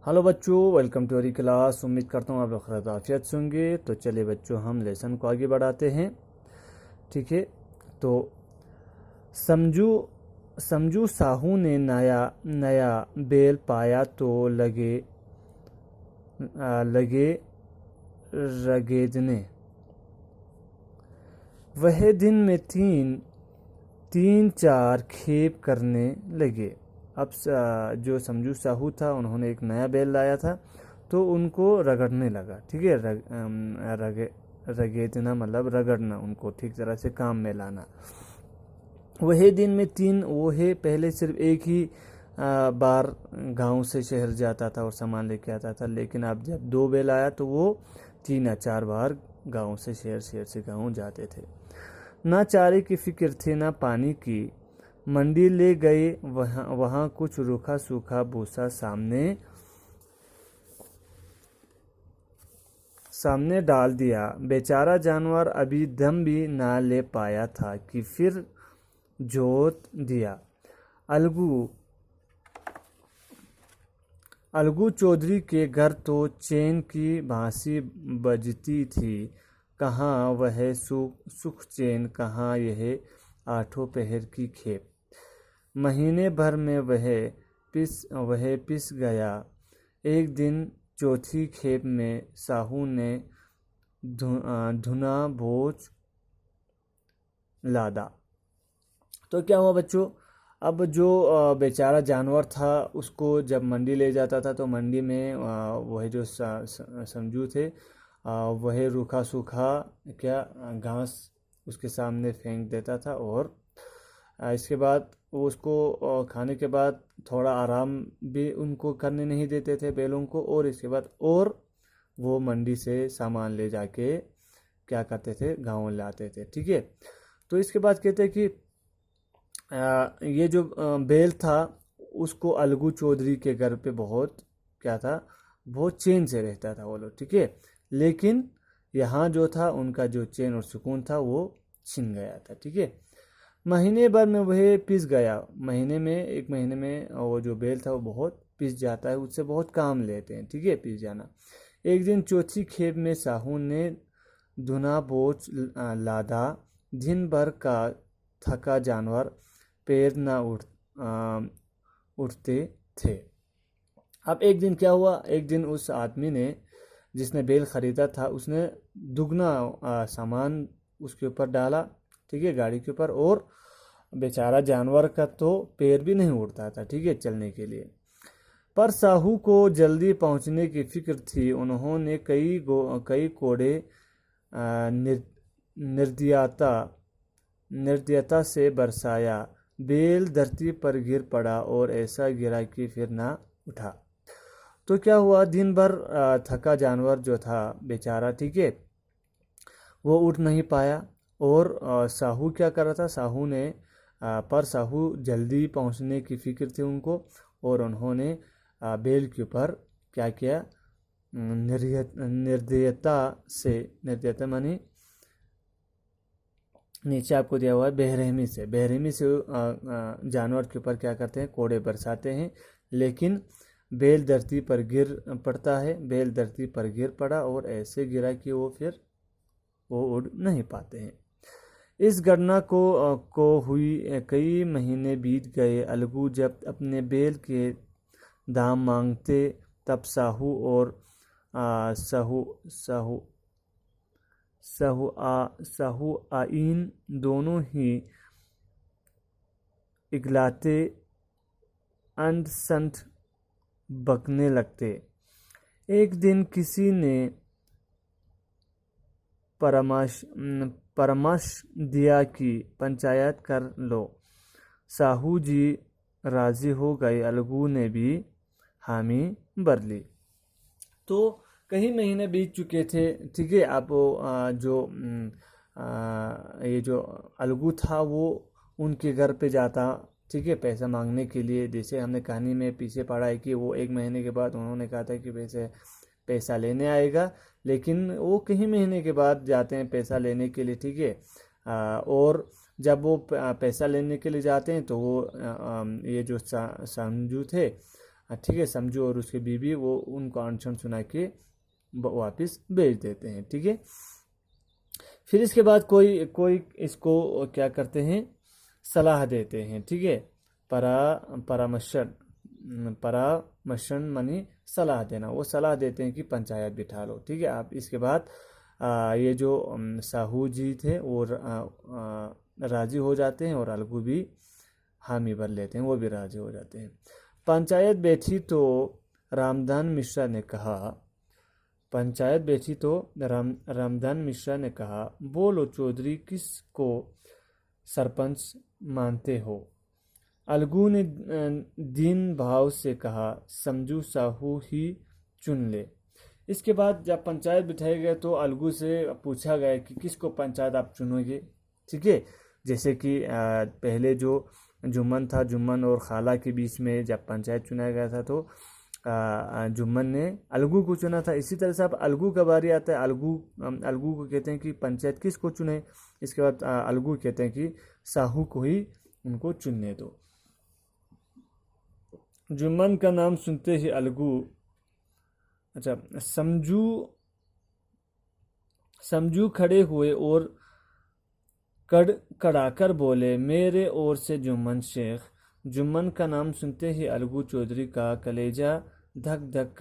Hello बच्चों, welcome to अवरी class. उम्मीद करता हूँ आप लोग खैर आफियत से होंगे। तो चलिए बच्चों, हम लेसन को आगे बढ़ाते हैं। ठीक है। तो समझू समझू साहू ने नया नया बेल पाया तो लगे रगेदने। वह दिन में तीन तीन चार खेप करने लगे। अब जो समझू साहू था, उन्होंने एक नया बैल लाया था तो उनको रगड़ने लगा। ठीक है। रगेदना मतलब रगड़ना, उनको ठीक तरह से काम में लाना। वही दिन में तीन, वो है पहले सिर्फ एक ही बार गांव से शहर जाता था और सामान लेके आता था, लेकिन अब जब दो बैल आया तो वो 3 या 4 बार गांव से शहर, शहर से गांव जाते थे। ना चारे की फिक्र थी ना पानी की। मंडी ले गए, वहां कुछ रूखा सूखा भूसा सामने डाल दिया। बेचारा जानवर अभी दम भी ना ले पाया था कि फिर जोत दिया। अलगू अलगू चौधरी के घर तो चैन की बांसी बजती थी। कहाँ वह सुख चैन, कहाँ यह 8 पहर की खेप। महीने भर में वह पिस गया। एक दिन चौथी खेप में साहू ने धुना बोझ लादा। तो क्या हुआ बच्चों, अब जो बेचारा जानवर था, उसको जब मंडी ले जाता था तो मंडी में वह जो समझू थे, वह रूखा सूखा क्या घास उसके सामने फेंक देता था। और इसके बाद वो उसको खाने के बाद थोड़ा आराम भी उनको करने नहीं देते थे बैलों को। और इसके बाद और वो मंडी से सामान ले जाके क्या करते थे, गाँव लाते थे। ठीक है। तो इसके बाद कहते हैं कि ये जो बैल था, उसको अलगू चौधरी के घर पे बहुत क्या था, बहुत चैन से रहता था वो लोग। ठीक है। लेकिन यहाँ जो था, उनका जो चैन और सुकून था वो छिन गया था। ठीक है। महीने भर में वह पिस गया। एक महीने में वो जो बैल था वो बहुत पिस जाता है, उससे बहुत काम लेते हैं। ठीक है, पिस जाना। एक दिन चौथी खेप में साहू ने धुना बोझ लादा। दिन भर का थका जानवर पैर न उठते थे। अब एक दिन क्या हुआ, एक दिन उस आदमी ने, जिसने बैल खरीदा था, उसने दुगना सामान उसके ऊपर डाला। ठीक है, गाड़ी के ऊपर। और बेचारा जानवर का तो पैर भी नहीं उठता था, ठीक है, चलने के लिए। पर साहू को जल्दी पहुंचने की फिक्र थी। उन्होंने कई कोड़े निर्दयता निर्दयता से बरसाया। बैल धरती पर गिर पड़ा और ऐसा गिरा कि फिर ना उठा। तो क्या हुआ, दिन भर थका जानवर जो था बेचारा, ठीक है, वो उठ नहीं पाया। और साहू क्या कर रहा था, साहू जल्दी पहुंचने की फिक्र थी उनको। और उन्होंने बैल के ऊपर क्या किया, निर्दयता मानी नीचे आपको दिया हुआ है, बेरहमी से जानवर के ऊपर क्या करते हैं, कोड़े बरसाते हैं। लेकिन बैल धरती पर गिर पड़ता है। बैल धरती पर गिर पड़ा और ऐसे गिरा कि वो उड़ नहीं पाते हैं। इस घटना को हुई कई महीने बीत गए। अलगू जब अपने बैल के दाम मांगते, तब साहू और साहू आइन दोनों ही इगलाते अंत संत बकने लगते। एक दिन किसी ने परामर्श दिया कि पंचायत कर लो। साहू जी राजी हो गए। अलगू ने भी हामी भर ली। तो कई महीने बीत चुके थे। ठीक है। अब ये जो अलगू था, वो उनके घर पे जाता, ठीक है, पैसा मांगने के लिए। जैसे हमने कहानी में पीछे पढ़ा है कि वो 1 महीने के बाद उन्होंने कहा था कि पैसा लेने आएगा, लेकिन वो कई महीने के बाद जाते हैं पैसा लेने के लिए। ठीक है। और जब वो पैसा लेने के लिए जाते हैं तो वो ये जो समझू थे, ठीक है, समझू और उसके बीवी वो उनको अनशन सुना के वापस भेज देते हैं। ठीक है, फिर इसके बाद कोई कोई इसको क्या करते हैं, सलाह देते हैं। ठीक है, परामर्शन, परामर्शन मानी सलाह देना, वो सलाह देते हैं कि पंचायत बिठा लो। ठीक है, आप इसके बाद ये जो साहू जी थे वो राजी हो जाते हैं और अलगू भी हामी भर लेते हैं, वो भी राजी हो जाते हैं। पंचायत बैठी तो रामधन मिश्रा ने कहा, पंचायत बैठी तो रामधन मिश्रा ने कहा, बोलो चौधरी किसको सरपंच मानते हो। अलगू ने दीन भाव से कहा, समझू साहू ही चुन ले। इसके बाद जब पंचायत बिठाई गए तो अलगू से पूछा गया कि किसको पंचायत आप चुनोगे। ठीक है, जैसे कि पहले जो जुम्मन था, जुम्मन और खाला के बीच में जब पंचायत चुनाया गया था तो जुम्मन ने अलगू को चुना था। इसी तरह से अब अलगू का बारी आता है, अलगू को कहते हैं कि पंचायत किसको चुने। इसके बाद अलगू कहते हैं कि साहू को ही उनको चुनने दो। जुम्मन का नाम सुनते ही अलगू, अच्छा, समझू खड़े हुए और कड़ाकर बोले, मेरे ओर से जुम्मन शेख। जुम्मन का नाम सुनते ही अलगू चौधरी का कलेजा धक धक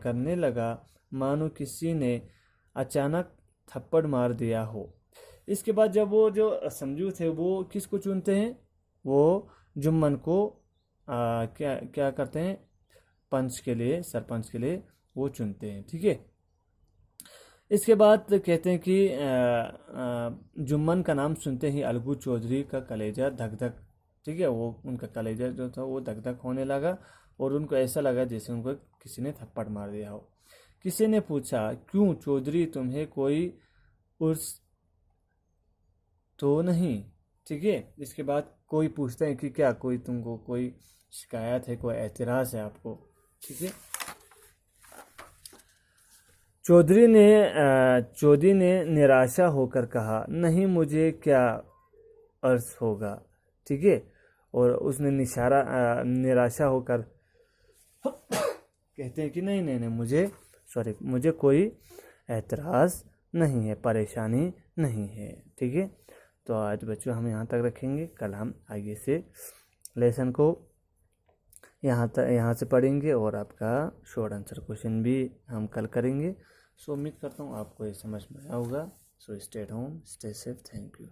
करने लगा, मानो किसी ने अचानक थप्पड़ मार दिया हो। इसके बाद जब वो जो समझू थे वो किसको चुनते हैं, वो जुम्मन को क्या क्या करते हैं, पंच के लिए, सरपंच के लिए वो चुनते हैं। ठीक है, इसके बाद कहते हैं कि जुम्मन का नाम सुनते ही अलगू चौधरी का कलेजा धक धक, ठीक है, वो उनका कलेजा जो था वो धक धक होने लगा और उनको ऐसा लगा जैसे उनको किसी ने थप्पड़ मार दिया हो। किसी ने पूछा, क्यों चौधरी, तुम्हें कोई उर्स तो नहीं। ठीक है, इसके बाद कोई पूछता है कि क्या कोई तुमको कोई शिकायत है, कोई एतराज़ है आपको। ठीक है, चौधरी ने निराशा होकर कहा, नहीं, मुझे क्या अर्थ होगा। ठीक है, और उसने निराशा होकर कहते हैं कि नहीं नहीं नहीं, मुझे कोई एतराज़ नहीं है, परेशानी नहीं है। ठीक है, तो आज बच्चों हम यहाँ तक रखेंगे, कल हम आगे से लेसन को यहाँ से पढ़ेंगे और आपका शॉर्ट आंसर क्वेश्चन भी हम कल करेंगे। सो उम्मीद करता हूँ आपको ये समझ में आया होगा। So stay at home, stay safe, thank you.